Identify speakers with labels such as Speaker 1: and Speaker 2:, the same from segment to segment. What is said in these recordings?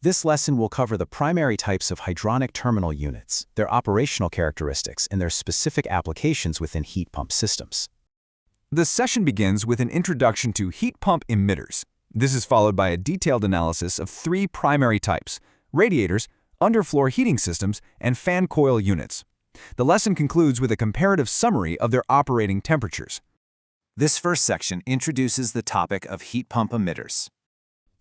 Speaker 1: This lesson will cover the primary types of hydronic terminal units, their operational characteristics, and their specific applications within heat pump systems.
Speaker 2: The session begins with an introduction to heat pump emitters. This is followed by a detailed analysis of three primary types: radiators, underfloor heating systems, and fan coil units. The lesson concludes with a comparative summary of their operating temperatures.
Speaker 1: This first section introduces the topic of heat pump emitters.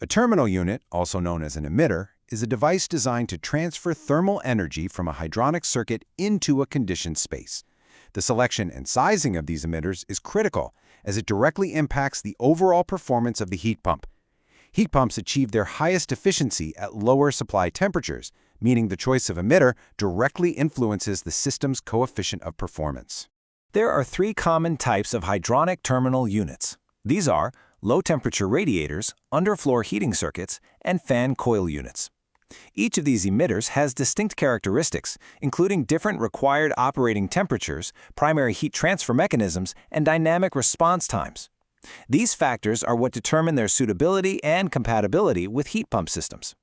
Speaker 3: A terminal unit, also known as an emitter, is a device designed to transfer thermal energy from a hydronic circuit into a conditioned space. The selection and sizing of these emitters is critical, as it directly impacts the overall performance of the heat pump. Heat pumps achieve their highest efficiency at lower supply temperatures, meaning the choice of emitter directly influences the system's coefficient of performance.
Speaker 1: There are three common types of hydronic terminal units. These are low-temperature radiators, underfloor heating circuits, and fan coil units. Each of these emitters has distinct characteristics, including different required operating temperatures, primary heat transfer mechanisms, and dynamic response times. These factors are what determine their suitability and compatibility with heat pump systems.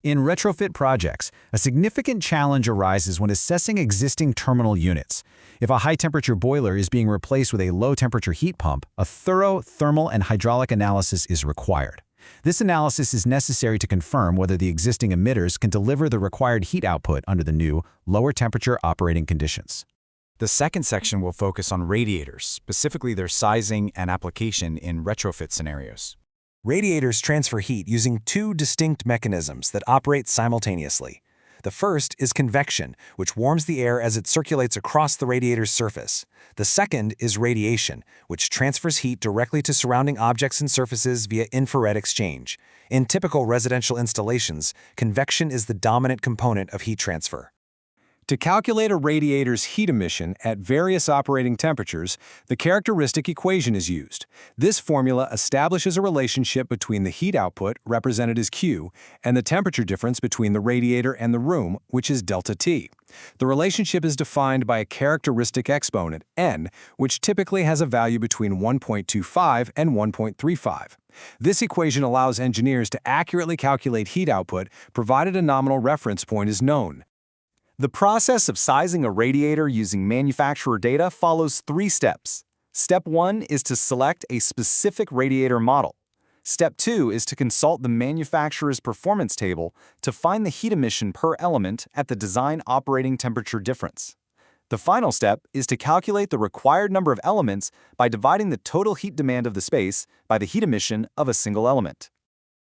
Speaker 4: In retrofit projects, a significant challenge arises when assessing existing terminal units. If a high-temperature boiler is being replaced with a low-temperature heat pump, a thorough thermal and hydraulic analysis is required. This analysis is necessary to confirm whether the existing emitters can deliver the required heat output under the new, lower-temperature operating conditions.
Speaker 1: The second section will focus on radiators, specifically their sizing and application in retrofit scenarios. Radiators transfer heat using two distinct mechanisms that operate simultaneously. The first is convection, which warms the air as it circulates across the radiator's surface. The second is radiation, which transfers heat directly to surrounding objects and surfaces via infrared exchange. In typical residential installations, convection is the dominant component of heat transfer. To calculate a radiator's heat emission at various operating temperatures, the characteristic equation is used. This formula establishes a relationship between the heat output, represented as Q, and the temperature difference between the radiator and the room, which is delta T. The relationship is defined by a characteristic exponent, N, which typically has a value between 1.25 and 1.35. This equation allows engineers to accurately calculate heat output, provided a nominal reference point is known. The process of sizing a radiator using manufacturer data follows three steps. Step 1 is to select a specific radiator model. Step 2 is to consult the manufacturer's performance table to find the heat emission per element at the design operating temperature difference. The final step is to calculate the required number of elements by dividing the total heat demand of the space by the heat emission of a single element.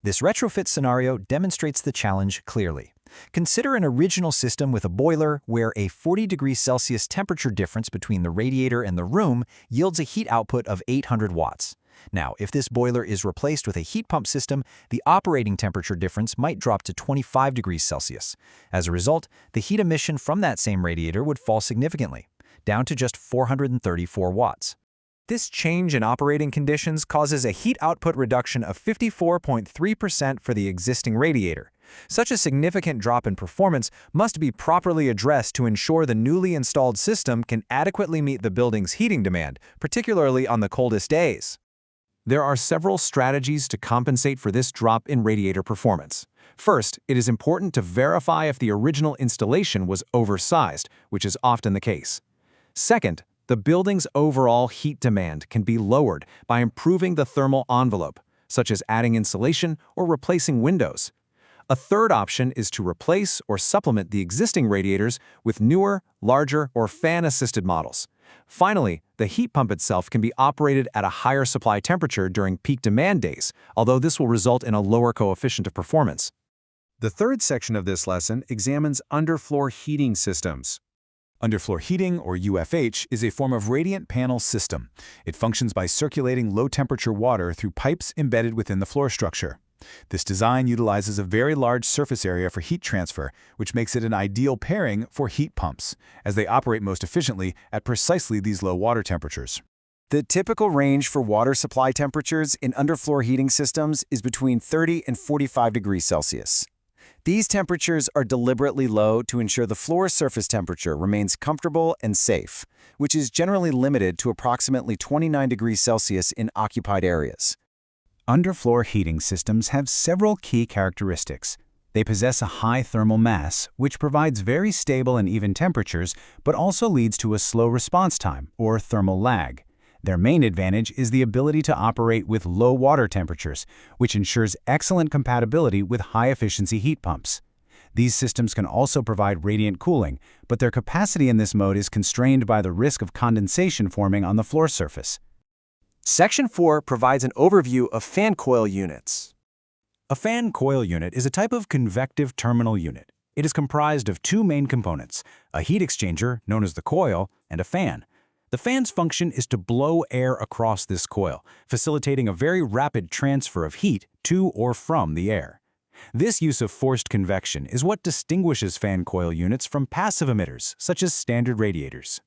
Speaker 4: This retrofit scenario demonstrates the challenge clearly. Consider an original system with a boiler where a 40 degrees Celsius temperature difference between the radiator and the room yields a heat output of 800 watts. Now, if this boiler is replaced with a heat pump system, the operating temperature difference might drop to 25 degrees Celsius. As a result, the heat emission from that same radiator would fall significantly, down to just 434 watts. This change in operating conditions causes a heat output reduction of 54.3% for the existing radiator. Such a significant drop in performance must be properly addressed to ensure the newly installed system can adequately meet the building's heating demand, particularly on the coldest days.
Speaker 2: There are several strategies to compensate for this drop in radiator performance. First, it is important to verify if the original installation was oversized, which is often the case. Second, the building's overall heat demand can be lowered by improving the thermal envelope, such as adding insulation or replacing windows. A third option is to replace or supplement the existing radiators with newer, larger, or fan-assisted models. Finally, the heat pump itself can be operated at a higher supply temperature during peak demand days, although this will result in a lower coefficient of performance.
Speaker 3: The third section of this lesson examines underfloor heating systems.
Speaker 1: Underfloor heating, or UFH, is a form of radiant panel system. It functions by circulating low-temperature water through pipes embedded within the floor structure. This design utilizes a very large surface area for heat transfer, which makes it an ideal pairing for heat pumps, as they operate most efficiently at precisely these low water temperatures.
Speaker 5: The typical range for water supply temperatures in underfloor heating systems is between 30 and 45 degrees Celsius. These temperatures are deliberately low to ensure the floor surface temperature remains comfortable and safe, which is generally limited to approximately 29 degrees Celsius in occupied areas.
Speaker 1: Underfloor heating systems have several key characteristics.
Speaker 3: They possess a high thermal mass, which provides very stable and even temperatures, but also leads to a slow response time, or thermal lag. Their main advantage is the ability to operate with low water temperatures, which ensures excellent compatibility with high-efficiency heat pumps. These systems can also provide radiant cooling, but their capacity in this mode is constrained by the risk of condensation forming on the floor surface.
Speaker 2: Section 4 provides an overview of fan coil units.
Speaker 1: A fan coil unit is a type of convective terminal unit. It is comprised of two main components, a heat exchanger, known as the coil, and a fan. The fan's function is to blow air across this coil, facilitating a very rapid transfer of heat to or from the air. This use of forced convection is what distinguishes fan coil units from passive emitters, such as standard radiators.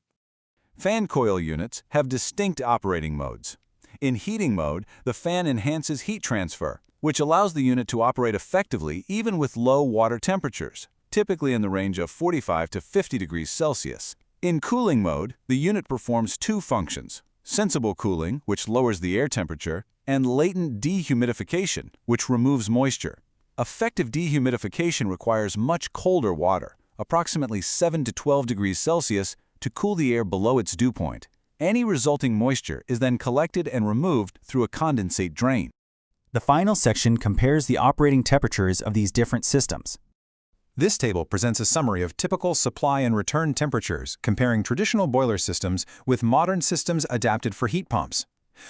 Speaker 6: Fan coil units have distinct operating modes. In heating mode, the fan enhances heat transfer, which allows the unit to operate effectively even with low water temperatures, typically in the range of 45 to 50 degrees Celsius. In cooling mode, the unit performs two functions: sensible cooling, which lowers the air temperature, and latent dehumidification, which removes moisture. Effective dehumidification requires much colder water, approximately 7 to 12 degrees Celsius, to cool the air below its dew point. Any resulting moisture is then collected and removed through a condensate drain.
Speaker 4: The final section compares the operating temperatures of these different systems.
Speaker 3: This table presents a summary of typical supply and return temperatures, comparing traditional boiler systems with modern systems adapted for heat pumps.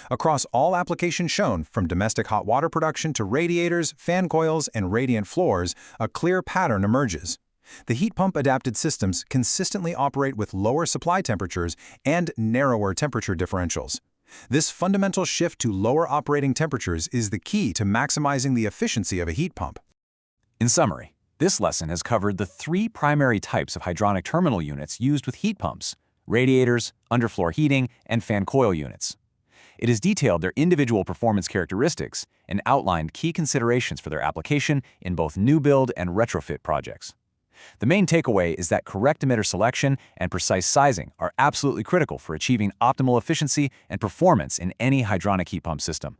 Speaker 3: Across all applications shown, from domestic hot water production to radiators, fan coils, and radiant floors, a clear pattern emerges. The heat pump-adapted systems consistently operate with lower supply temperatures and narrower temperature differentials. This fundamental shift to lower operating temperatures is the key to maximizing the efficiency of a heat pump.
Speaker 2: In summary, this lesson has covered the three primary types of hydronic terminal units used with heat pumps: radiators, underfloor heating, and fan coil units. It has detailed their individual performance characteristics and outlined key considerations for their application in both new build and retrofit projects. The main takeaway is that correct emitter selection and precise sizing are absolutely critical for achieving optimal efficiency and performance in any hydronic heat pump system.